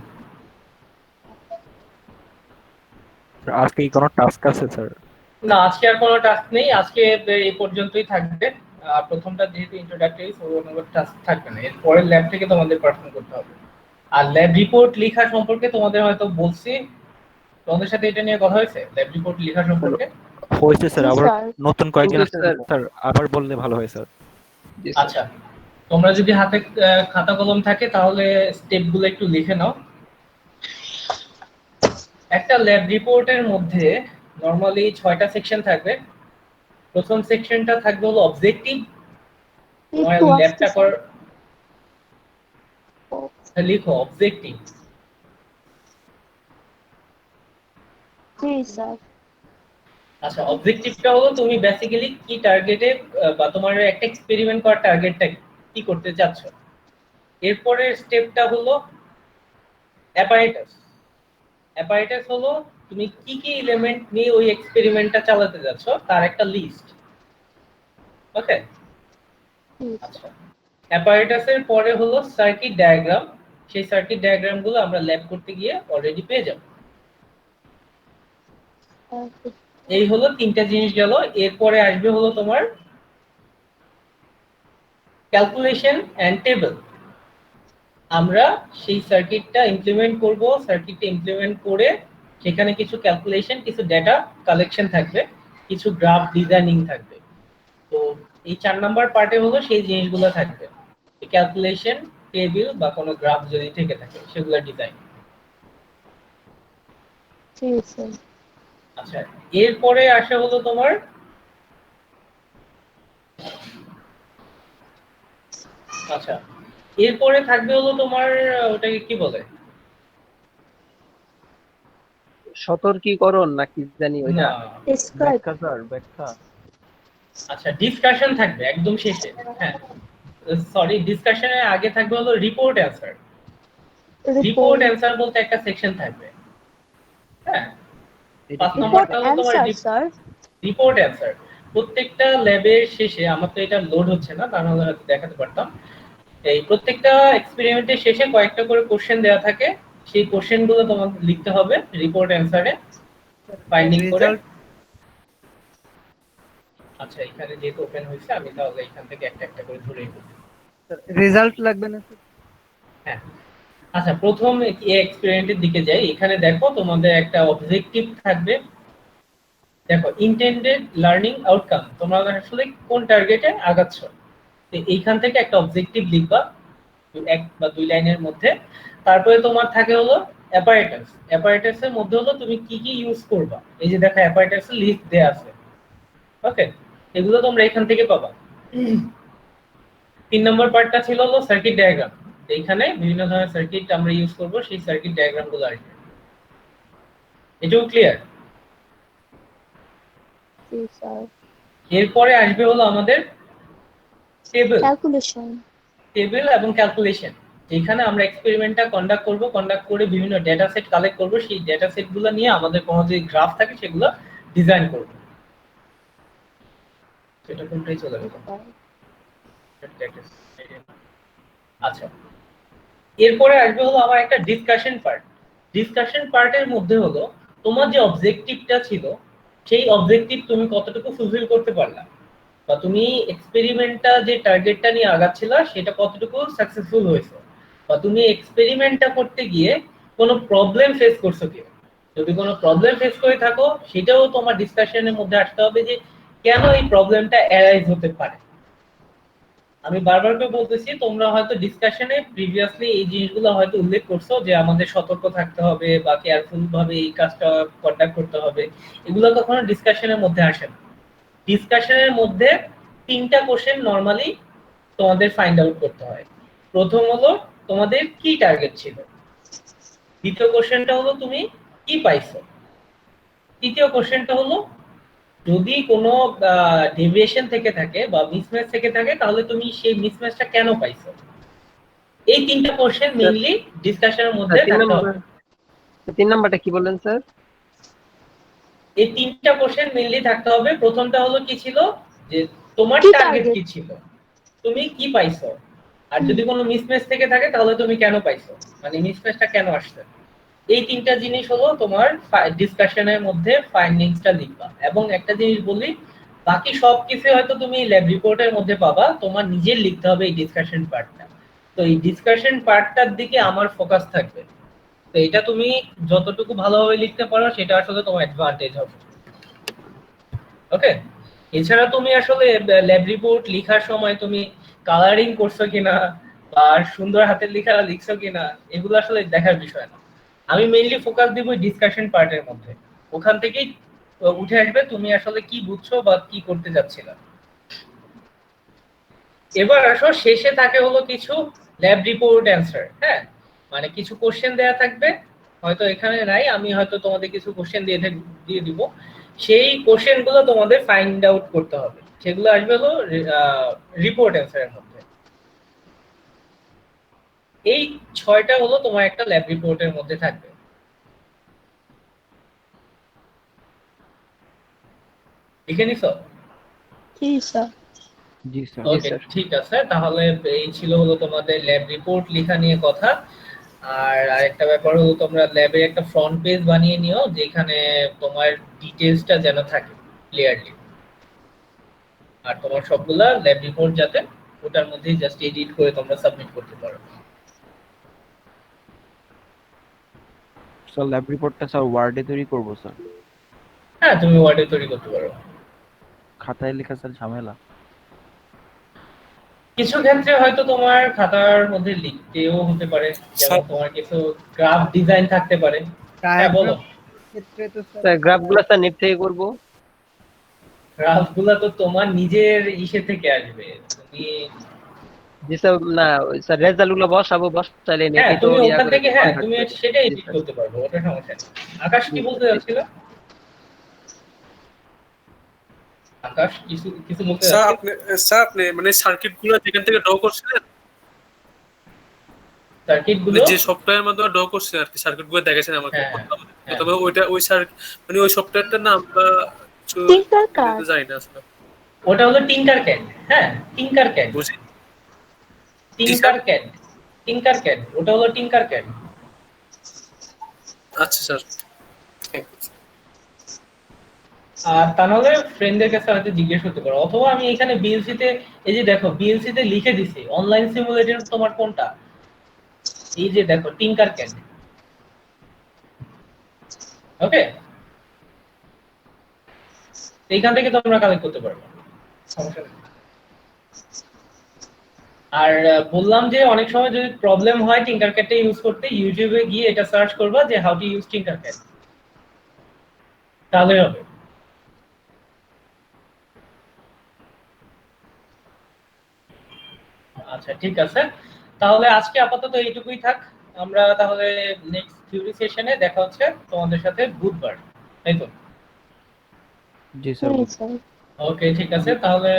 আজকে কি কোনো টাস্ক আছে স্যার? না, আজকে আর কোনো টাস্ক নেই, আজকে এই পর্যন্তই থাকবে। প্রথমটা যেহেতু ইন্ট্রোডাক্টরি, কোনো টাস্ক থাকবে না। এর পরের ল্যাব থেকে তোমাদের পারফর্ম করতে হবে। আর ল্যাব রিপোর্ট লেখা সম্পর্কে তোমাদের হয়তো বলছি, তোমাদের সাথে এটা নিয়ে কথা হয়েছে ল্যাব রিপোর্ট লেখা সম্পর্কে? হয়েছে স্যার, আবার স্যার। নতুন কয়েকদিন কিন্তু আসছে স্যার, স্যার, আবার বললে ভালো হয় স্যার। জি স্যার। আচ্ছা, তোমরা যদি হাতে খাতা কলম থাকে তাহলে স্টেপগুলো একটু লিখে নাও। একটা ল্যাব রিপোর্টের মধ্যে নরমালি 6টা সেকশন থাকবে। প্রথম সেকশনটা থাকবে হলো অবজেক্টিভ, তোমার একটু ল্যাবটা আসতে কর, স্যার। লিখো অবজেক্টিভ। জি স্যার। আচ্ছা, অবজেক্টিভটা হলো তুমি বেসিক্যালি কি টার্গেটে বা তোমার একটা এক্সপেরিমেন্ট করার টার্গেটটা কি করতে চাচ্ছ। এরপরে স্টেপটা হলো অ্যাপারেটাস। অ্যাপারেটাস হলো তুমি কি কি এলিমেন্ট নিয়ে ওই এক্সপেরিমেন্টটা চালাতে যাচ্ছ তার একটা লিস্ট। ওকে, আচ্ছা। অ্যাপারেটাসের পরে হলো সার্কিট ডায়াগ্রাম। সেই সার্কিট ডায়াগ্রামগুলো আমরা ল্যাব করতে গিয়ে অলরেডি পেয়ে যাব। এই হলো তিনটা জিনিস গেল। এরপরে আসবে হলো তোমার ক্যালকুলেশন এন্ড টেবল। আমরা সেই সার্কিটটা ইমপ্লিমেন্ট করব, সার্কিটটা ইমপ্লিমেন্ট করে সেখানে কিছু ক্যালকুলেশন, কিছু ডেটা কালেকশন থাকবে, কিছু গ্রাফ ডিজাইনিং থাকবে। তো এই 4 নাম্বার পার্টে হলো সেই জিনিসগুলো থাকবে, ক্যালকুলেশন, টেবিল বা কোনো গ্রাফ যদি থেকে থাকে সেগুলো ডিজাইন। জি স্যার। আচ্ছা, এরপরে আসে হলো তোমার আচ্ছা এরপরে থাকবে হলো তোমার ওটাকে কি বলে, সতর্কীকরণ নাকি জানি ওইটা। না ডেসক্রাইব। ব্যাখ্যা স্যার, ব্যাখ্যা। আচ্ছা, ডিসকাশন থাকবে একদম শেষে। হ্যাঁ সরি, ডিসকাশনের আগে থাকবে হলো রিপোর্ট অ্যানসার। রিপোর্ট অ্যানসার বলতে একটা সেকশন থাকবে। হ্যাঁ, 5 রিপোর্ট নম্বরটা হলো তোমার অ্যানসার স্যার। Report answer. প্রত্যেকটা ল্যাবের শেষে, আমার তো এটা লোড হচ্ছে না, তার নাহলে হয়তো দেখাতে পারতাম। এই প্রত্যেকটা এক্সপেরিমেন্টের শেষে কয়েকটা করে কোশ্চেন দেওয়া থাকে, সেই কোশ্চেনগুলো তোমাকে লিখতে হবে রিপোর্ট অ্যানসারে ফাইন্ডিং করে। আচ্ছা, এখানে যেহেতু ওপেন হয়েছে আমি তাহলে এখান থেকে একটা একটা করে ধরে নিই। রেজাল্ট লাগবে না স্যার? হ্যাঁ, আচ্ছা, প্রথম এক্সপেরিমেন্টের দিকে যাই। এখানে দেখো তোমাদের একটা অবজেক্টিভ থাকবে। দেখো, ইন্টেন্ডেড লার্নিং আউটকাম, তোমরা আসলে কোন টার্গেটে আগাচ্ছ। তো এইখান থেকে একটা অবজেক্টিভ লিখবা 1 বা 2 লাইনের মধ্যে। তারপরে তোমার থাকে হলো অ্যাপারেটাস। অ্যাপারেটাসের মধ্যে হলো তুমি কি কি ইউজ করবা। এই যে দেখো অ্যাপারেটাসের লিস্ট দেয়া আছে। ওকে, এগুলো তোমরা এখান থেকে পাবা। 3 নম্বর পার্টটা ছিল হলো সার্কিট ডায়াগ্রাম। এইখানে বিভিন্ন ধরনের সার্কিট আমরা ইউজ করব, সেই সার্কিট ডায়াগ্রামগুলো আসবে। এটাও ক্লিয়ার? জি স্যার। এরপরে আসবে হলো আমাদের টেবিল ক্যালকুলেশন। টেবিল এবং ক্যালকুলেশন। এখানে আমরা এক্সপেরিমেন্টটা কন্ডাক্ট করে বিভিন্ন ডেটা সেট কালেক্ট করব, সেই ডেটা সেটগুলো নিয়ে আমাদের কোনো যদি গ্রাফ থাকে সেগুলো ডিজাইন করব। সেটা কোনটাই চলে গেল। আচ্ছা, এরপরে আসবে হলো আমার একটা ডিসকাশন পার্ট। ডিসকাশন পার্টের মধ্যে হলো তোমার যে অবজেক্টিভটা ছিল সেই অবজেক্টিভ তুমি কতটুকু ফুলফিল করতে পারলা, বা তুমি এক্সপেরিমেন্টটা যে টার্গেটটা নিয়ে আগাচ্ছিলা সেটা কতটুকু সাকসেসফুল হয়েছে, বা তুমি এক্সপেরিমেন্টটা করতে গিয়ে কোনো প্রবলেম ফেস করছো কি। যদি কোনো প্রবলেম ফেস করে থাকো সেটাও তোমার ডিসকাশনের মধ্যে আসতে হবে যে কেন এই প্রবলেমটা অ্যারাইজ হতে পারে। আমি বারবার করে বলতেছি, তোমরা হয়তো ডিসকাশনে প্রিভিয়াসলি এই জিনিসগুলো হয়তো উল্লেখ করছো যে আমাদের সতর্ক থাকতে হবে বা কেয়ারফুল ভাবে এই কাজটা কন্ডাক্ট করতে হবে। এগুলো কখনো ডিসকাশনের মধ্যে আসে না। ডিসকাশনের মধ্যে 3টা কোশ্চেন নরমালি তোমাদের ফাইন্ড আউট করতে হয়। প্রথম হলো তোমাদের কি টার্গেট ছিল, দ্বিতীয় কোশ্চেনটা হলো তুমি কি পাইছো, তৃতীয় কোশ্চেনটা হলো যদি কোনো ডেভিয়েশন থেকে থাকে বা মিসম্যাচ থেকে থাকে তাহলে তুমি সেই মিসম্যাচটা কেন পাইছো। এই 3টা কোশ্চেন মেইনলি ডিসকাশনের মধ্যে থাকতে হবে। 3 নাম্বারটা কি বললেন স্যার? এই 3টা কোশ্চেন মেইনলি থাকতে হবে। প্রথমটা হলো কি ছিল, যে তোমার কি টার্গেট target? কি ছিল, তুমি কি পাইছো, আর যদি কোনো মিসম্যাচ থেকে থাকে তাহলে তুমি কেন পাইছো, মানে মিসম্যাচটা কেন আসছে। এই 3টা জিনিস হলো তোমার ডিসকাশনের মধ্যে ফাইন্ডিংসটা লিখবা। এবং একটা জিনিস বলি, বাকি সবকিছু হয়তো তুমি ল্যাব রিপোর্টের মধ্যে পাবা, তোমার নিজের লিখতে হবে এই ডিসকাশন পার্টটা। তো এই ডিসকাশন পার্টটার দিকে আমার ফোকাস থাকবে। তো এটা তুমি যতটুকু ভালোভাবে লিখতে পারো সেটা আসলে তোমার অ্যাডভান্টেজ হবে। ওকে, এছাড়া তুমি আসলে ল্যাব রিপোর্ট লেখার সময় তুমি কালারিং করছো কিনা বা সুন্দর হাতের লেখা লিখছো কিনা এগুলো আসলে দেখার বিষয় না। আমি মেইনলি ফোকাস দিব ডিসকাশন পার্টের মধ্যে। ওখান থেকেই উঠে আসবে তুমি আসলে কি বুঝছো বা কি করতে যাচ্ছিলা। এবার আসো শেষে থাকে হলো কিছু ল্যাব রিপোর্ট অ্যানসার। হ্যাঁ, মানে কিছু কোশ্চেন দেয়া থাকবে, হয়তো এখানে নাই, আমি হয়তো তোমাদের কিছু কোশ্চেন দিয়ে দিব। সেই কোশ্চেনগুলো তোমাদের ফাইন্ড আউট করতে হবে, সেগুলো আসবে হলো রিপোর্ট অ্যানসারের মধ্যে। এই 6টা হলো তোমার একটা ল্যাব রিপোর্টের মধ্যে থাকবে। লিখে নিছো? জি স্যার। জি স্যার। ওকে, ঠিক আছে। তাহলে এই ছিল হলো তোমাদের ল্যাব রিপোর্ট লেখা নিয়ে কথা। আর আরেকটা ব্যাপার হলো তোমরা ল্যাবের একটা ফ্রন্ট পেজ বানিয়ে নিও যেখানে তোমার ডিটেইলসটা যেন থাকে ক্লিয়ারলি। আর তোমার সবগুলা ল্যাব রিপোর্ট যাতে ওটার মধ্যেই জাস্ট এডিট করে তোমরা সাবমিট করতে পারো। স্যার ল্যাব রিপোর্টটা স্যার ওয়ার্ডে তৈরি করব স্যার। হ্যাঁ, তুমি ওয়ার্ডে তৈরি করতে পারো। খাতায় লেখা স্যার ঝামেলা। কিছু ক্ষেত্রে হয়তো তোমার খাতার মধ্যে লিখতেও হতে পারে, যেমন তোমার কিছু গ্রাফ ডিজাইন থাকতে পারে। হ্যাঁ, বলো। ক্ষেত্রে তো স্যার গ্রাফগুলো স্যার নেট থেকে করব। গ্রাফগুলো তো তোমার নিজের ইসে থেকে আসবে। তুমি জি স্যার, না স্যার রেজাল্টগুলো বসাইলে হ্যাঁ, নেটে তো তুমি ইয়া ওখান করে থেকে হ্যাঁ convert তুমি করে। সেটাই জি এডিট স্যার। করতে পারবে, ওটা সমস্যা নেই। আকাশ কি জি বলতে স্যার। যাচ্ছিল? আকাশ কিছু কিছু বলতে স্যার যাচ্ছিল? আপনি আপনি মানে সার্কিট গুলো যেখান থেকে ড্র করছিলেন, সার্কিট মানে গুলো যে সফটওয়্যারের মাধ্যমে ড্র করছিলেন আর কি, সার্কিট গুলো দেখাইছেন আমাকে হ্যাঁ হ্যাঁ তবে ওইটা ওই মানে ওই সফটওয়্যারটার নাম বা কিছু টিঙ্কার কার্ড। জানি না আসলে। ওটা হলো টিঙ্কার ক্যাড। হ্যাঁ, টিঙ্কার ক্যাড। বুঝি। টিঙ্কার ক্যাড, টিঙ্কার ক্যাড, ওটা হলো টিঙ্কার ক্যাড। আচ্ছা স্যার। আর তা নাহলে ফ্রেন্ডদের কাছে হয়তো জিজ্ঞেস করতে পারো, অথবা আমি এখানে বিএলসি তে এই যে দেখো বিএলসি তে লিখে দিছি অনলাইন সিমুলেটর তোমার কোনটা, এই যে দেখো টিঙ্কার ক্যাড। ওকে, এইখান থেকে তোমরা কালেক্ট করতে পারবে, সমস্যা নেই। আর বললাম যে অনেক সময় যদি প্রবলেম হয় টিঙ্কার ক্যাডটা ইউজ করতে, ইউটিউবে গিয়ে এটা সার্চ করবা যে হাউ টু ইউজ টিঙ্কার ক্যাড, তাহলে হবে। আচ্ছা ঠিক আছে, তাহলে আজকে আপাতত এইটুকুই থাক। আমরা তাহলে নেক্সট থিওরি সেশনে দেখা হচ্ছে তোমাদের সাথে বুধবার, তাই তো? জি স্যার। স্যার। ওকে ঠিক আছে, তাহলে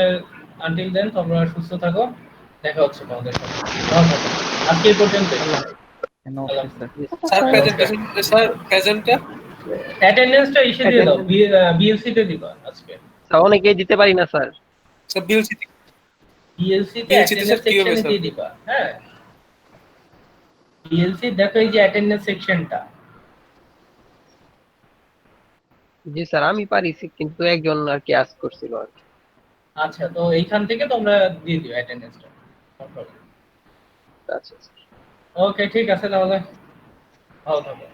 আনটিল দেন তোমরা সুস্থ থাকো, দেখা হচ্ছে তোমাদের সাথে। ভালো থাকো। আজকে এই পর্যন্তই। নমস্কার স্যার। স্যার প্রেজেন্টেশন, স্যার প্রেজেন্টটা অ্যাটেন্ডেন্সটা ইস্যু দিয়ে দাও, বিএলসি তে দিবা আজকে। স্যার অনেকেই দিতে পারি না স্যার। স্যার বিএলসি বিএলসি তে BLC তে অ্যাটেন্ডেন্স স্যার কি হবে সেকশনে স্যার? দিয়ে দিবা। হ্যাঁ, বিএলসি দেখো এই যে অ্যাটেন্ডেন্স সেকশনটা। জি স্যার আমি পারি, কিন্তু একজন আর কি আস্ক করছিল আর কি। আচ্ছা, তো এইখান থেকে তোমরা দিয়ে দিও অ্যাটেন্ডেন্সটা। আচ্ছা স্যার। ওকে ঠিক আছে, তাহলে ভালো থাকো।